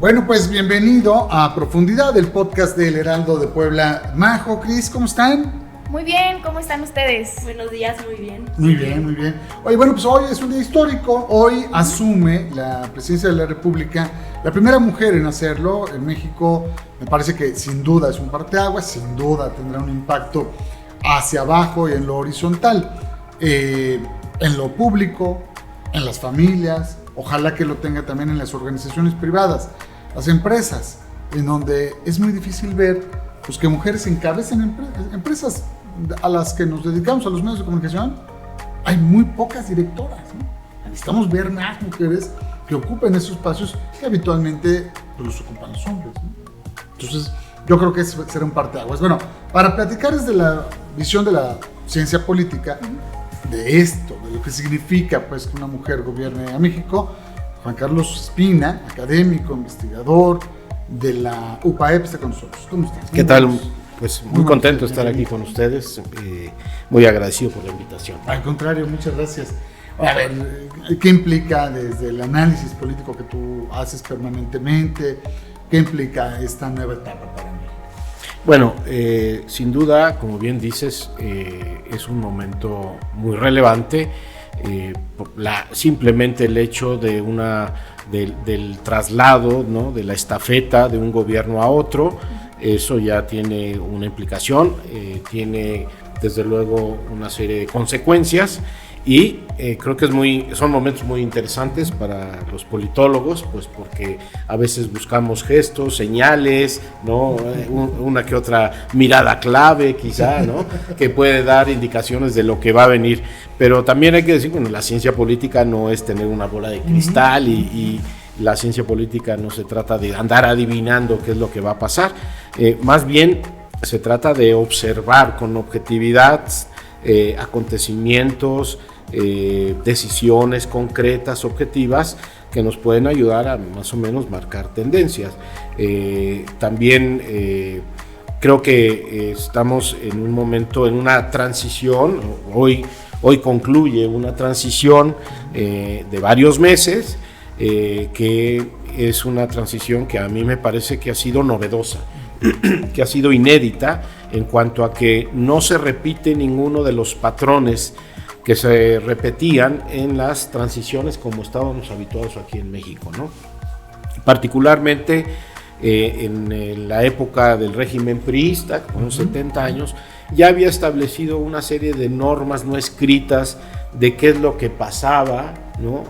Bueno, pues bienvenido a Profundidad, el podcast del Heraldo de Puebla. Majo, Cris, ¿cómo están? Muy bien, ¿cómo están ustedes? Buenos días, muy bien. Muy bien, muy bien. Oye, bueno, pues hoy es un día histórico. Hoy asume la presidencia de la República la primera mujer en hacerlo en México. Me parece que sin duda es un parteaguas, sin duda tendrá un impacto hacia abajo y en lo horizontal, en lo público, en las familias. Ojalá que lo tenga también en las organizaciones privadas, las empresas, en donde es muy difícil ver pues, que mujeres encabecen empresas a las que nos dedicamos, a los medios de comunicación. Hay muy pocas directoras, ¿no? Necesitamos ver más mujeres que ocupen esos espacios que habitualmente pues, los ocupan los hombres, ¿no? Entonces, yo creo que ese será un parteaguas. Bueno, para platicar desde la visión de la ciencia política, de esto, de lo que significa pues, que una mujer gobierne a México, Juan Carlos Espina, académico, investigador de la UPAEP, está con nosotros. ¿Cómo estás? ¿Qué tal? Pues muy contento de estar aquí con ustedes, muy agradecido por la invitación. Al contrario, muchas gracias. A ver, ¿qué implica desde el análisis político que tú haces permanentemente? ¿Qué implica esta nueva etapa para México? Bueno, sin duda, como bien dices, es un momento muy relevante. Simplemente el hecho de del traslado, ¿no?, de la estafeta de un gobierno a otro, eso ya tiene una implicación, tiene desde luego una serie de consecuencias y creo que son momentos muy interesantes para los politólogos, pues porque a veces buscamos gestos, señales, ¿no?, una que otra mirada clave quizá, ¿no?, que puede dar indicaciones de lo que va a venir, pero también hay que decir, bueno, la ciencia política no es tener una bola de cristal y la ciencia política no se trata de andar adivinando qué es lo que va a pasar, más bien se trata de observar con objetividad acontecimientos, decisiones concretas, objetivas, que nos pueden ayudar a más o menos marcar tendencias. También creo que estamos en un momento, en una transición, hoy concluye una transición de varios meses, que es una transición que a mí me parece que ha sido novedosa, que ha sido inédita en cuanto a que no se repite ninguno de los patrones que se repetían en las transiciones como estábamos habituados aquí en México, ¿no? Particularmente en la época del régimen priista, con 70 años, ya había establecido una serie de normas no escritas de qué es lo que pasaba, ¿no?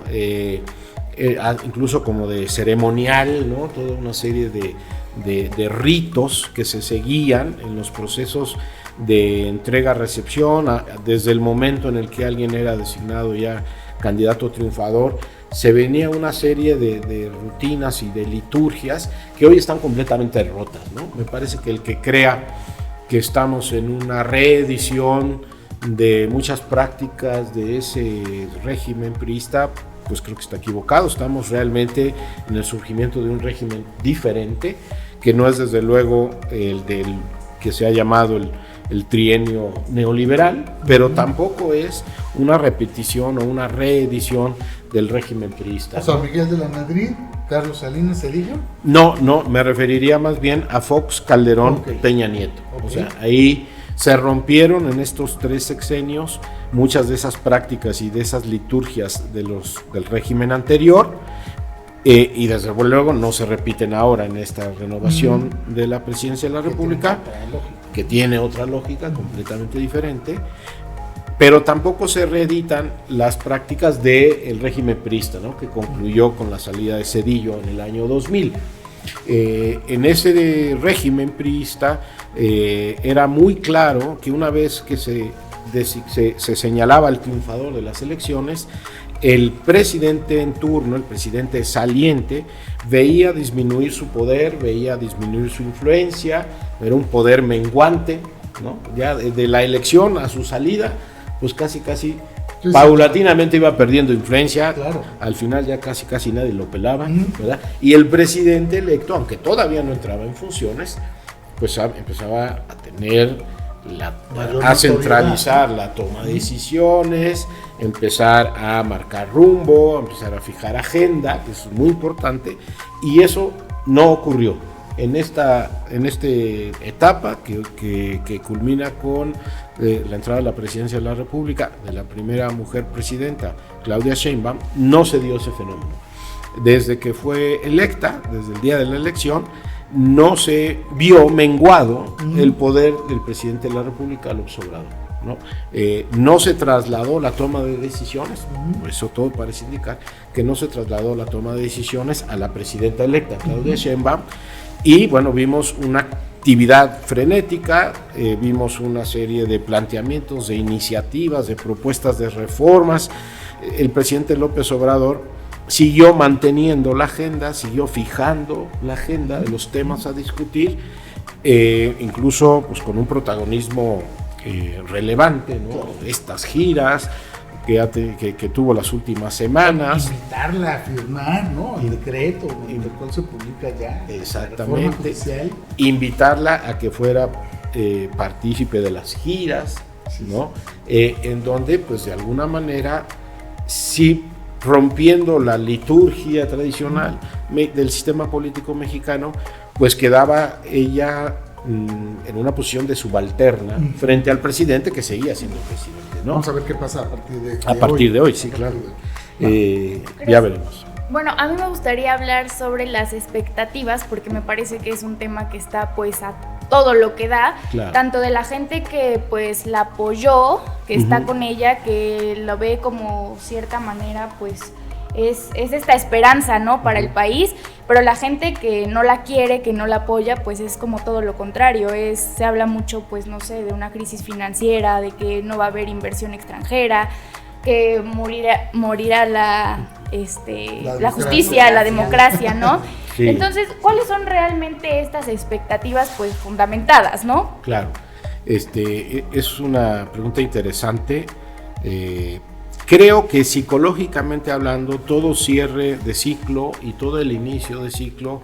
Incluso como de ceremonial, ¿no?, toda una serie de ritos que se seguían en los procesos de entrega-recepción, desde el momento en el que alguien era designado ya candidato triunfador, se venía una serie de rutinas y de liturgias que hoy están completamente rotas, ¿no? Me parece que el que crea que estamos en una reedición de muchas prácticas de ese régimen priista, pues creo que está equivocado. Estamos realmente en el surgimiento de un régimen diferente, que no es desde luego el del que se ha llamado el trienio neoliberal, pero tampoco es una repetición o una reedición del régimen priista. O sea, Miguel de la Madrid, Carlos Salinas Cedillo. No, me referiría más bien a Fox, Calderón, Peña Nieto. O sea, ahí se rompieron en estos 3 sexenios muchas de esas prácticas y de esas liturgias del régimen anterior, y desde luego no se repiten ahora en esta renovación de la presidencia de la República, que tiene otra lógica completamente diferente, pero tampoco se reeditan las prácticas del régimen priista, ¿no?, que concluyó con la salida de Zedillo en el año 2000. En ese régimen priista era muy claro que una vez que se señalaba al triunfador de las elecciones, el presidente en turno, el presidente saliente, veía disminuir su poder, veía disminuir su influencia, era un poder menguante, ¿no? Ya de la elección a su salida, pues casi paulatinamente iba perdiendo influencia, claro. Al final ya casi nadie lo pelaba, ¿verdad? Y el presidente electo, aunque todavía no entraba en funciones, pues empezaba a tener a centralizar la toma de decisiones, empezar a marcar rumbo, empezar a fijar agenda, que es muy importante, y eso no ocurrió. En esta etapa que culmina con la entrada a la presidencia de la República de la primera mujer presidenta, Claudia Sheinbaum, no se dio ese fenómeno. Desde que fue electa, desde el día de la elección, no se vio menguado el poder del presidente de la República, López Obrador. No se trasladó la toma de decisiones, eso todo parece indicar que no se trasladó la toma de decisiones a la presidenta electa, Claudia Sheinbaum, y bueno, vimos una actividad frenética, vimos una serie de planteamientos, de iniciativas, de propuestas de reformas. El presidente López Obrador siguió manteniendo la agenda, siguió fijando la agenda de los temas a discutir, incluso pues, con un protagonismo relevante, ¿no? Estas giras que tuvo las últimas semanas. Invitarla a firmar, ¿no? El decreto en el cual se publica ya. Exactamente. Invitarla a que fuera partícipe de las giras, ¿no? En donde, pues de alguna manera, sí, rompiendo la liturgia tradicional del sistema político mexicano, pues quedaba ella en una posición de subalterna frente al presidente, que seguía siendo presidente, ¿no? Vamos a ver qué pasa a partir de hoy, sí, claro. Ya veremos. Bueno, a mí me gustaría hablar sobre las expectativas, porque me parece que es un tema que está pues a todo lo que da, claro. Tanto de la gente que pues la apoyó, que está con ella, que lo ve como cierta manera pues es esta esperanza, ¿no? Para el país, pero la gente que no la quiere, que no la apoya, pues es como todo lo contrario, se habla mucho pues no sé, de una crisis financiera, de que no va a haber inversión extranjera, que morirá la justicia, la democracia, ¿no? Sí. Entonces, ¿cuáles son realmente estas expectativas pues fundamentadas, no? Claro, es una pregunta interesante. Creo que psicológicamente hablando, todo cierre de ciclo y todo el inicio de ciclo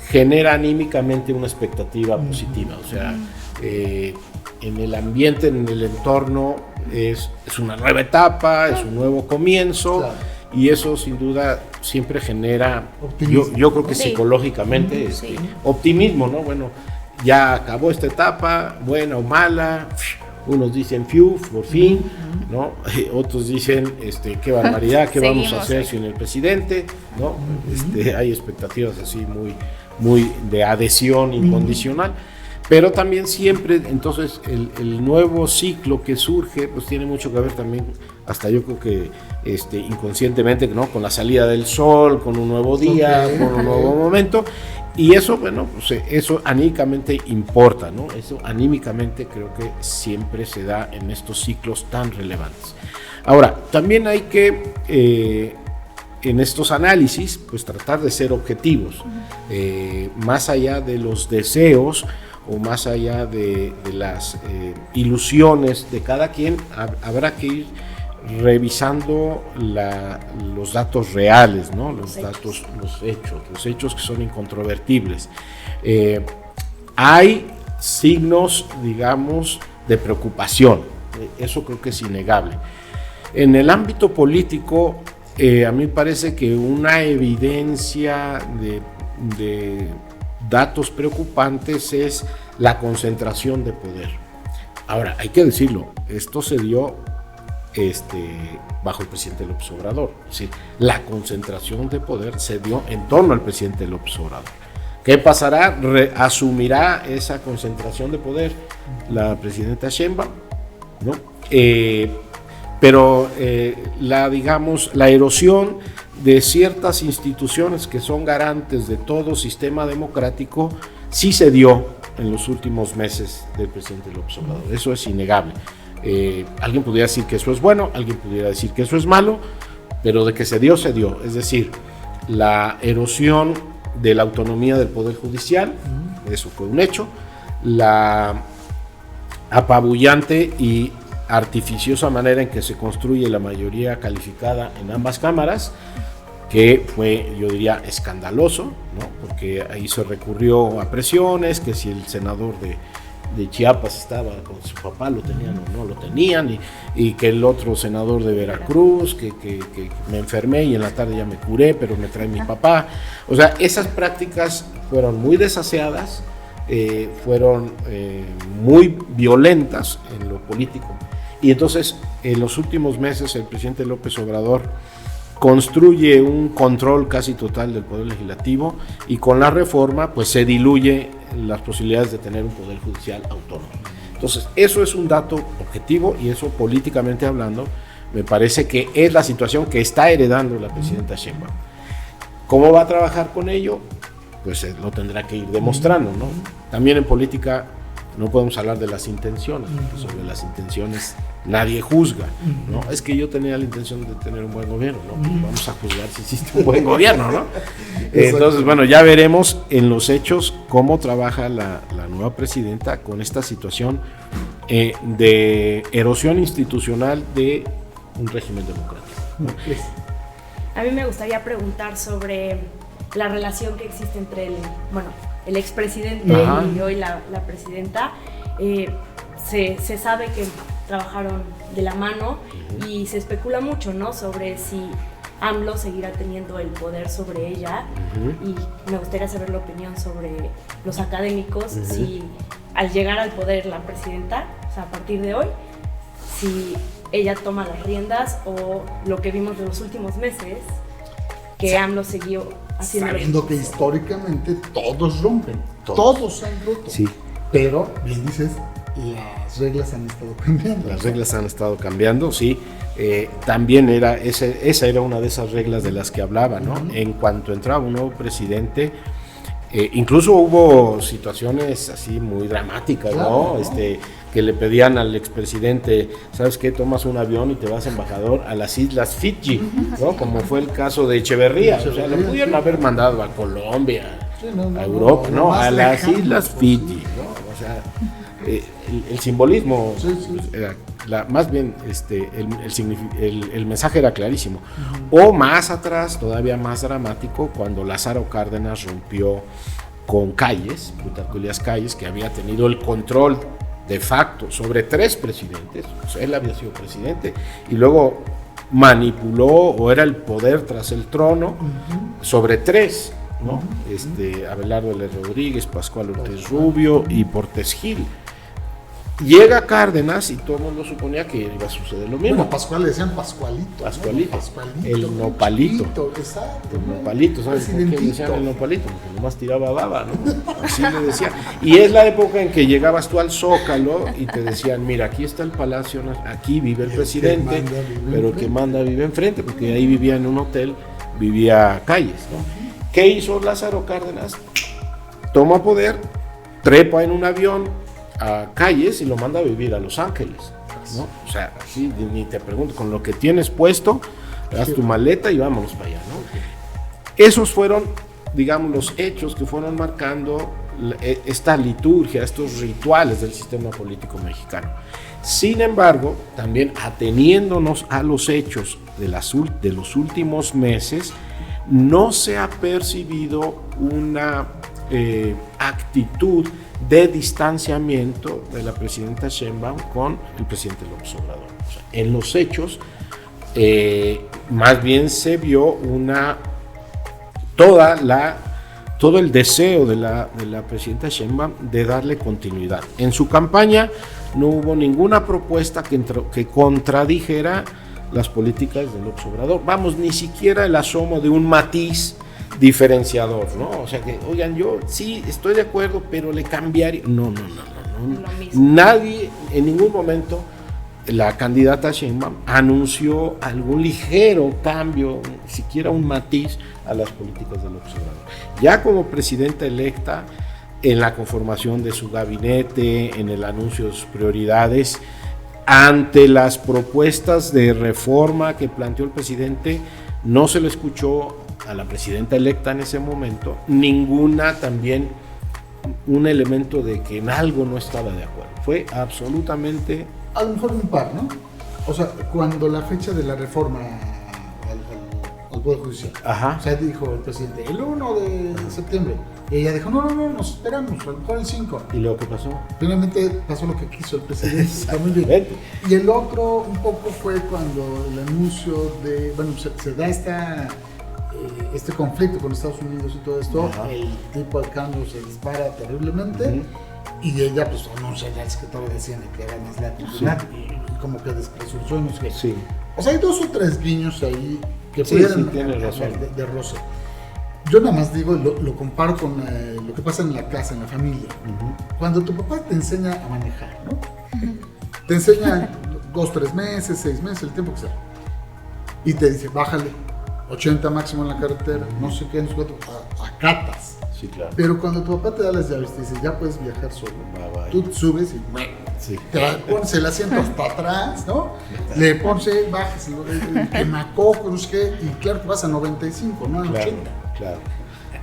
genera anímicamente una expectativa positiva. O sea, en el ambiente, en el entorno, es una nueva etapa, es un nuevo comienzo, claro. Y eso sin duda siempre genera, yo creo que psicológicamente, optimismo, ¿no? Bueno, ya acabó esta etapa, buena o mala. Unos dicen, por fin, ¿no? Otros dicen, qué barbaridad, qué vamos a hacer sin el presidente, ¿no? Hay expectativas así muy de adhesión incondicional, pero también siempre, entonces, el nuevo ciclo que surge, pues tiene mucho que ver también, hasta yo creo que inconscientemente, ¿no? Con la salida del sol, con un nuevo día, con un nuevo momento. Y eso, bueno, pues eso anímicamente importa, ¿no? Eso anímicamente creo que siempre se da en estos ciclos tan relevantes. Ahora, también hay que, en estos análisis, pues tratar de ser objetivos, más allá de los deseos o más allá de las ilusiones de cada quien, habrá que ir revisando los datos reales, ¿no? Los hechos que son incontrovertibles. Hay signos, digamos, de preocupación, eso creo que es innegable. En el ámbito político, a mí me parece que una evidencia de datos preocupantes es la concentración de poder. Ahora, hay que decirlo, esto se dio bajo el presidente López Obrador. Es decir, la concentración de poder se dio en torno al presidente López Obrador. ¿Qué pasará? ¿Asumirá esa concentración de poder la presidenta Sheinbaum? ¿No? Pero la erosión de ciertas instituciones que son garantes de todo sistema democrático sí se dio en los últimos meses del presidente López Obrador. Eso es innegable. Alguien pudiera decir que eso es bueno, alguien pudiera decir que eso es malo, pero de que se dio, se dio. Es decir, la erosión de la autonomía del Poder Judicial, eso fue un hecho, la apabullante y artificiosa manera en que se construye la mayoría calificada en ambas cámaras, que fue, yo diría, escandaloso, ¿no? Porque ahí se recurrió a presiones, que si el senador de Chiapas estaba con su papá, lo tenían o no lo tenían, y que el otro senador de Veracruz, que me enfermé y en la tarde ya me curé, pero me trae mi papá. O sea, esas prácticas fueron muy desaseadas, fueron muy violentas en lo político. Y entonces, en los últimos meses, el presidente López Obrador construye un control casi total del Poder Legislativo, y con la reforma pues se diluye las posibilidades de tener un Poder Judicial autónomo. Entonces, eso es un dato objetivo, y eso, políticamente hablando, me parece que es la situación que está heredando la presidenta Sheinbaum. ¿Cómo va a trabajar con ello? Pues lo tendrá que ir demostrando, ¿no? También en política no podemos hablar de las intenciones, porque sobre las intenciones nadie juzga, ¿no? Es que yo tenía la intención de tener un buen gobierno, ¿no? Pues vamos a juzgar si existe un buen gobierno, ¿no? Entonces, bueno, ya veremos en los hechos cómo trabaja la nueva presidenta con esta situación de erosión institucional de un régimen democrático, ¿no? A mí me gustaría preguntar sobre la relación que existe entre el expresidente y hoy la presidenta. Se sabe que trabajaron de la mano y se especula mucho, ¿no?, sobre si AMLO seguirá teniendo el poder sobre ella, y me gustaría saber la opinión sobre los académicos, si al llegar al poder la presidenta, o sea, a partir de hoy, si ella toma las riendas, o lo que vimos de los últimos meses, que AMLO siguió haciendo. Sabiendo que históricamente todos rompen, todos han roto. Sí. Pero, bien dices, las reglas han estado cambiando. Las reglas han estado cambiando, sí. También esa era una de esas reglas de las que hablaba, ¿no? En cuanto entraba un nuevo presidente, incluso hubo situaciones así muy dramáticas, claro, ¿no? Que le pedían al expresidente, ¿sabes qué? Tomas un avión y te vas embajador a las Islas Fiji, ¿no? Como fue el caso de Echeverría. O sea, lo pudieron haber mandado a Colombia, a Europa, ¿no? A las Islas Fiji, ¿no? O sea, el simbolismo, más bien el mensaje era clarísimo. O más atrás, todavía más dramático, cuando Lázaro Cárdenas rompió con Calles, Plutarco Elías Calles, que había tenido el control de facto sobre 3 presidentes. O sea, él había sido presidente y luego manipuló, o era el poder tras el trono, sobre 3, ¿no? Abelardo L. Rodríguez, Pascual Ortiz Rubio y Portes Gil. Llega Cárdenas y todo el mundo suponía que iba a suceder lo mismo. Bueno, Pascual le decían Pascualito. Pascualito. El nopalito. Exacto. El nopalito, ¿sabes por qué le decían el nopalito? Porque nomás tiraba baba, ¿no? Así le decían. Y es la época en que llegabas tú al Zócalo y te decían, mira, aquí está el Palacio, aquí vive el presidente, pero el que manda vive enfrente, porque ahí vivía en un hotel, vivía Calles, ¿no? ¿Qué hizo Lázaro Cárdenas? Toma poder, trepa en un avión a Calles y lo manda a vivir a Los Ángeles, ¿no? O sea, así ni te pregunto, con lo que tienes puesto, haz tu maleta y vámonos para allá, ¿no? Esos fueron, digamos, los hechos que fueron marcando esta liturgia, estos rituales del sistema político mexicano. Sin embargo, también ateniéndonos a los hechos de los últimos meses, no se ha percibido una actitud de distanciamiento de la presidenta Sheinbaum con el presidente López Obrador. O sea, en los hechos, más bien se vio todo el deseo de la presidenta Sheinbaum de darle continuidad. En su campaña no hubo ninguna propuesta que contradijera las políticas de López Obrador. Vamos, ni siquiera el asomo de un matiz diferenciador, ¿no? O sea que, oigan, yo sí estoy de acuerdo, pero le cambiaría. No. Nadie, en ningún momento, la candidata Sheinbaum anunció algún ligero cambio, siquiera un matiz a las políticas de López Obrador. Ya como presidenta electa, en la conformación de su gabinete, en el anuncio de sus prioridades, ante las propuestas de reforma que planteó el presidente, no se le escuchó a la presidenta electa en ese momento también un elemento de que en algo no estaba de acuerdo. Fue absolutamente... A lo mejor un par, ¿no? O sea, cuando la fecha de la reforma al Poder Judicial, o sea, dijo el presidente, el 1 de septiembre, y ella dijo, no, nos esperamos, a lo mejor el 5. ¿Y luego qué pasó? Finalmente pasó lo que quiso el presidente. Está muy bien. Y el otro un poco fue cuando el anuncio de, bueno, se da esta este conflicto con Estados Unidos y todo esto, Ajá. el tipo de cambio se dispara terriblemente, y ella pues anuncia al secretario de Hacienda que era más latinoamericana, y como que despresurció y no sé qué. Sí. O sea, hay 2 o 3 guiños ahí que Sí, pudieran tienes razón. de roce. Yo nada más digo, lo comparo con lo que pasa en la casa, en la familia. Cuando tu papá te enseña a manejar, ¿no? Te enseña 2, 3 meses, 6 meses, el tiempo que sea. Y te dice, bájale, 80 máximo en la carretera, no sé qué, no sé cuánto, acatas. Sí, claro. Pero cuando tu papá te da las llaves, te dice, ya puedes viajar solo. Bye. Tú subes y Sí. te pones el asiento hasta atrás, ¿no? Le pones, bajas el quemacoco, no sé qué, y claro que vas a 95, no a 80. Claro.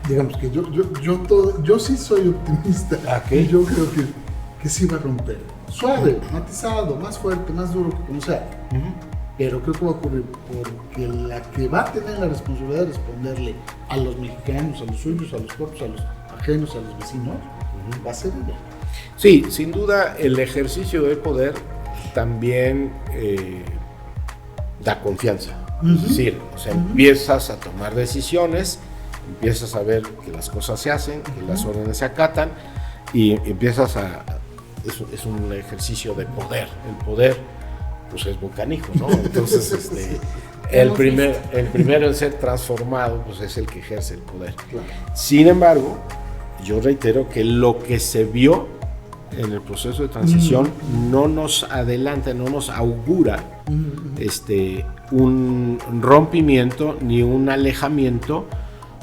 Digamos que yo sí soy optimista. ¿Qué? Y yo creo que sí va a romper. Suave, matizado, más fuerte, más duro, como sea. Pero creo que va a ocurrir porque la que va a tener la responsabilidad de responderle a los mexicanos, a los suyos, a los propios, a los ajenos, a los vecinos, va a ser ella. Sí, sin duda el ejercicio del poder también da confianza. Es decir, o sea, empiezas a tomar decisiones, empiezas a ver que las cosas se hacen, que las órdenes se acatan y empiezas es un ejercicio de poder. El poder pues es muy canijo, ¿no? Entonces el primero en ser transformado pues es el que ejerce el poder. Claro. Sin embargo, yo reitero que lo que se vio en el proceso de transición no nos adelanta, no nos augura un rompimiento ni un alejamiento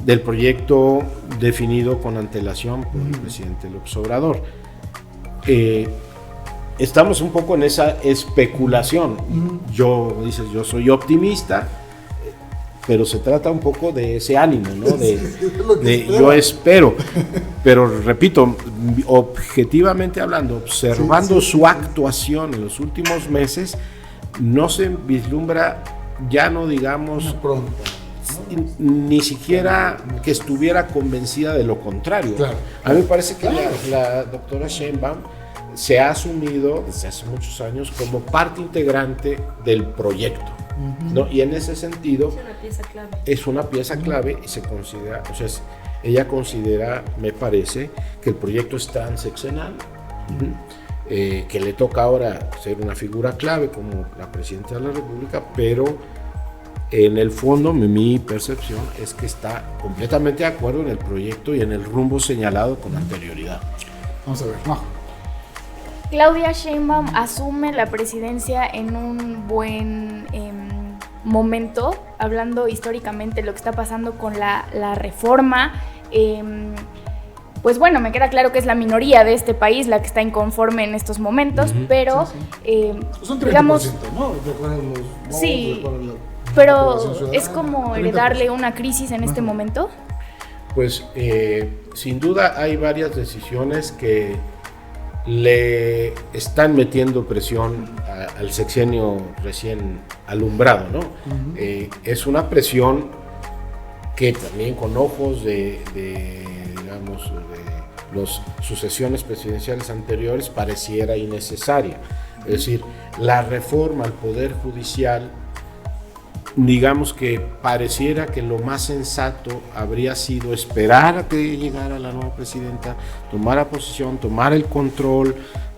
del proyecto definido con antelación por el presidente López Obrador. Estamos un poco en esa especulación. Yo soy optimista, pero se trata un poco de ese ánimo, ¿no? Yo espero, pero repito, objetivamente hablando, observando su actuación en los últimos meses, no se vislumbra, ya no digamos, ni siquiera que estuviera convencida de lo contrario. Claro. A mí me parece que la doctora Sheinbaum se ha asumido desde hace muchos años como parte integrante del proyecto, ¿no? Y en ese sentido es una pieza clave y se considera, o sea, ella considera, me parece, que el proyecto es transeccional, que le toca ahora ser una figura clave como la presidenta de la República, pero en el fondo mi percepción es que está completamente de acuerdo en el proyecto y en el rumbo señalado con anterioridad. Vamos a ver, Majo. Claudia Sheinbaum asume la presidencia en un buen momento, hablando históricamente de lo que está pasando con la reforma. Pues bueno, me queda claro que es la minoría de este país la que está inconforme en estos momentos, pero son 30%, digamos, ¿no? Recuerden los votos, sí, la pero es como heredarle una crisis en este momento. Pues sin duda hay varias decisiones que le están metiendo presión al sexenio recién alumbrado, ¿no? Es una presión que también con ojos de las sucesiones presidenciales anteriores pareciera innecesaria. Es decir, la reforma al Poder Judicial, digamos que pareciera que lo más sensato habría sido esperar a que llegara la nueva presidenta, tomara posición, tomara el control,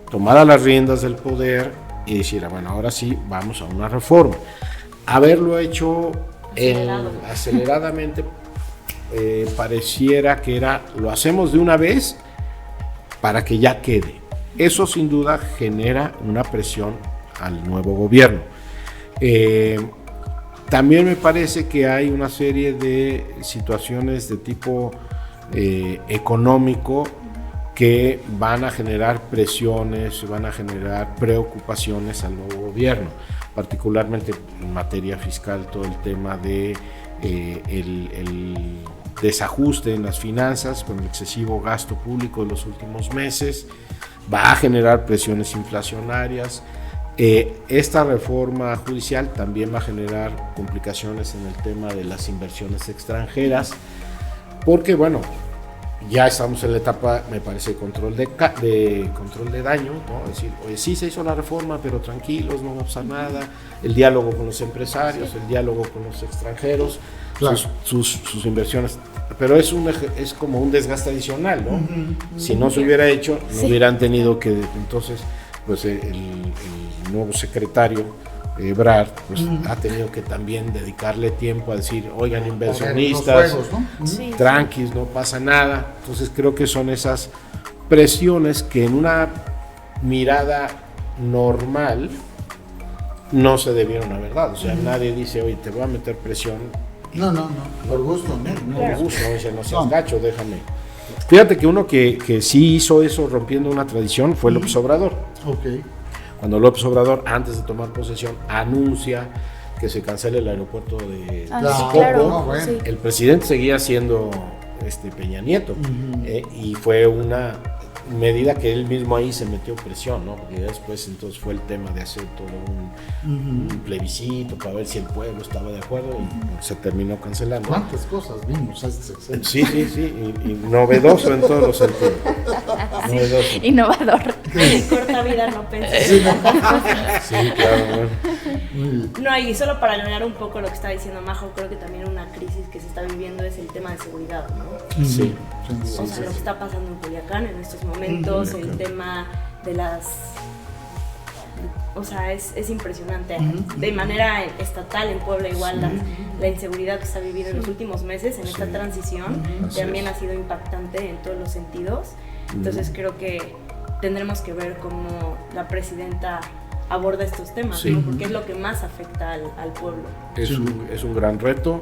tomara las riendas del poder y decir, bueno, ahora sí, vamos a una reforma. Haberlo hecho aceleradamente pareciera que lo hacemos de una vez para que ya quede. Eso sin duda genera una presión al nuevo gobierno. También me parece que hay una serie de situaciones de tipo económico que van a generar presiones, van a generar preocupaciones al nuevo gobierno, particularmente en materia fiscal, todo el tema de el desajuste en las finanzas con el excesivo gasto público de los últimos meses, va a generar presiones inflacionarias. Esta reforma judicial también va a generar complicaciones en el tema de las inversiones extranjeras, porque bueno, ya estamos en la etapa, me parece, de control de daño, ¿no? Es decir, oye, sí se hizo la reforma, pero tranquilos, no va a pasar nada, el diálogo con los empresarios, el diálogo con los extranjeros. claro. sus inversiones. Pero es como un desgaste adicional, ¿no? Si no se hubiera hecho, no hubieran tenido que, entonces, pues el nuevo secretario, Ebrard, pues ha tenido que también dedicarle tiempo a decir, oigan, inversionistas, juegos, ¿no? tranquis, no pasa nada. Entonces creo que son esas presiones que en una mirada normal no se debieron haber dado. O sea, nadie dice, oye, te voy a meter presión. No, por gusto, ¿no? Por gusto, no seas gacho, déjame. Fíjate que uno que sí hizo eso rompiendo una tradición fue López Obrador. Ok. Cuando López Obrador, antes de tomar posesión, anuncia que se cancele el aeropuerto de Texcoco, claro, bueno. el presidente seguía siendo Peña Nieto, y fue una medida que él mismo ahí se metió presión, ¿no? Porque después entonces fue el tema de hacer todo un plebiscito para ver si el pueblo estaba de acuerdo y se terminó cancelando. ¿Cuántas cosas vimos este sexenio? Sí, y novedoso en todos los sentidos. Sí. Innovador. Corta vida, no pensé. Sí, claro, bueno. No, y solo para agregar un poco lo que está diciendo Majo, creo que también una crisis que se está viviendo es el tema de seguridad, ¿no? Sí. O sea, lo que está pasando en Culiacán en estos momentos, el tema de las... O sea, es impresionante. De manera estatal, en Puebla igual, la inseguridad que se ha vivido en los últimos meses, en esta transición, también ha sido impactante en todos los sentidos. Entonces creo que tendremos que ver cómo la presidenta aborda estos temas, ¿no? Porque es lo que más afecta al pueblo. Es un gran reto.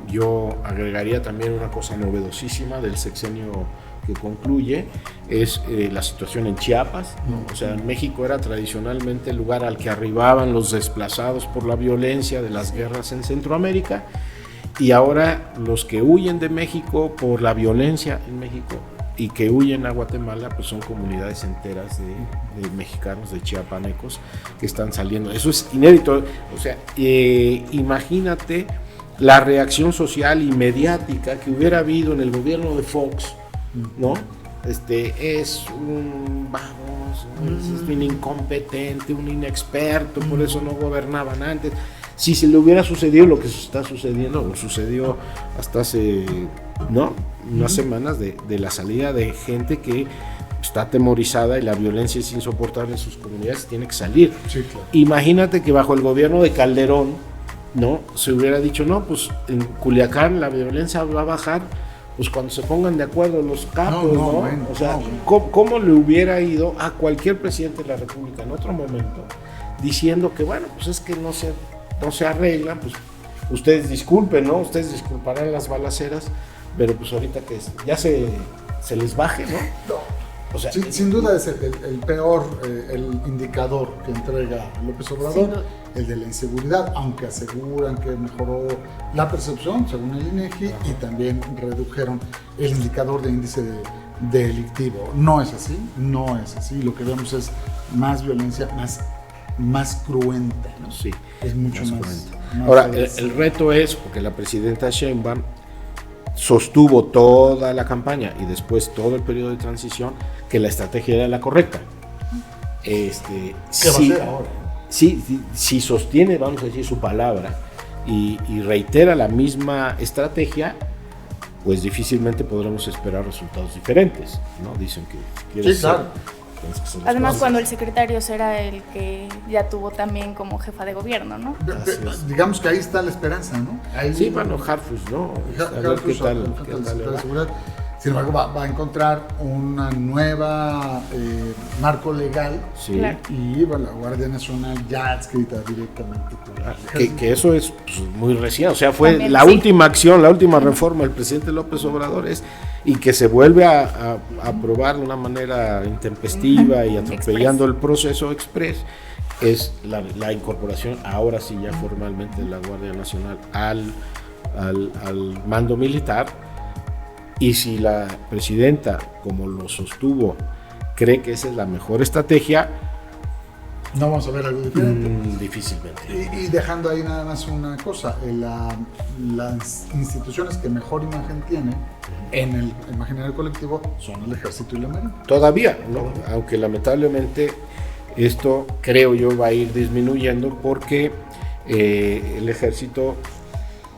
Yo agregaría también una cosa novedosísima del sexenio que concluye, es la situación en Chiapas, ¿no? O sea, México era tradicionalmente el lugar al que arribaban los desplazados por la violencia de las guerras en Centroamérica, y ahora los que huyen de México por la violencia en México y que huyen a Guatemala, pues son comunidades enteras de mexicanos, de chiapanecos, que están saliendo. Eso es inédito. O sea, imagínate la reacción social y mediática que hubiera habido en el gobierno de Fox, ¿no? Es un es un incompetente, un inexperto, por eso no gobernaban antes. Si se le hubiera sucedido lo que está sucediendo, o sucedió hasta hace unas semanas de la salida de gente que está atemorizada y la violencia es insoportable en sus comunidades, tiene que salir. Sí, claro. Imagínate que bajo el gobierno de Calderón, ¿no? Se hubiera dicho, no, pues en Culiacán la violencia va a bajar, pues cuando se pongan de acuerdo los capos, ¿no? Bueno, o sea, ¿cómo le hubiera ido a cualquier presidente de la República en otro momento diciendo que, bueno, pues es que no se arreglan, pues ustedes disculpen, ¿no? Ustedes disculparán las balaceras, pero pues ahorita que ya se les baje, ¿no? O sea, sin duda es el peor el indicador que entrega López Obrador, el de la inseguridad, aunque aseguran que mejoró la percepción según el INEGI y también redujeron el indicador de índice delictivo. No es así. Lo que vemos es más violencia, más cruenta, ¿no? Sí, es mucho más. Ahora, el reto es, porque la presidenta Sheinbaum sostuvo toda la campaña y después todo el periodo de transición que la estrategia era la correcta. ¿Qué va a hacer ahora? Si sostiene, vamos a decir, su palabra y reitera la misma estrategia, pues difícilmente podremos esperar resultados diferentes, ¿no? Dicen que sí, claro. Además, cuando el secretario será el que ya tuvo también como jefa de gobierno, ¿no? Digamos que ahí está la esperanza, ¿no? Ahí, sí, bueno, Harfush, ¿no? Harfush, sin embargo, va a encontrar una nueva marco legal, claro. Y bueno, la Guardia Nacional ya adscrita directamente con que eso es pues, muy reciente, o sea, fue también, la última acción, la última reforma del presidente López Obrador y que se vuelve a aprobar de una manera intempestiva y atropellando el proceso express, es la incorporación ahora sí ya formalmente de la Guardia Nacional al mando militar. Y si la presidenta, como lo sostuvo, cree que esa es la mejor estrategia, no vamos a ver algo diferente. Difícilmente. Y dejando ahí nada más una cosa, las instituciones que mejor imagen tienen en el imaginario colectivo son el Ejército y la Marina. Todavía, ¿no? Aunque lamentablemente esto creo yo va a ir disminuyendo porque el Ejército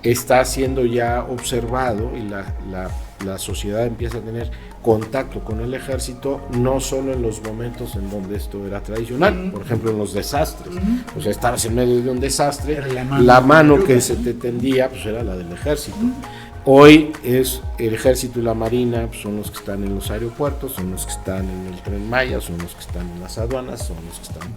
está siendo ya observado y la sociedad empieza a tener contacto con el ejército, no solo en los momentos en donde esto era tradicional, por ejemplo en los desastres, o sea, estabas en medio de un desastre, la mano que se te tendía pues era la del ejército. Hoy es el ejército y la marina, pues, son los que están en los aeropuertos, son los que están en el Tren Maya, son los que están en las aduanas, son los que están...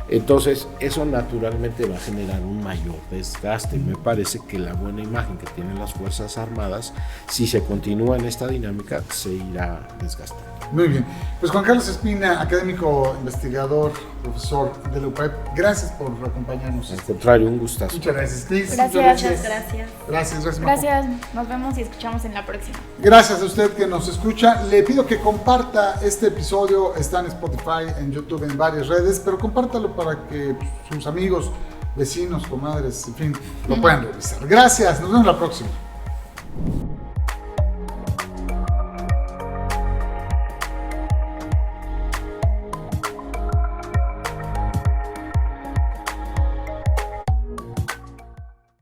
Entonces, eso naturalmente va a generar un mayor desgaste. Me parece que la buena imagen que tienen las Fuerzas Armadas, si se continúa en esta dinámica, se irá desgastando. Muy bien. Pues Juan Carlos Espina, académico, investigador, profesor de la UPAEP, gracias por acompañarnos. Al contrario, un gustazo. Muchas gracias, Cris. Gracias. Gracias. Nos vemos y escuchamos en la próxima. Gracias a usted que nos escucha. Le pido que comparta este episodio. Está en Spotify, en YouTube, en varias redes, pero compártalo para que sus amigos, vecinos, comadres, en fin, lo puedan revisar. Gracias. Nos vemos la próxima.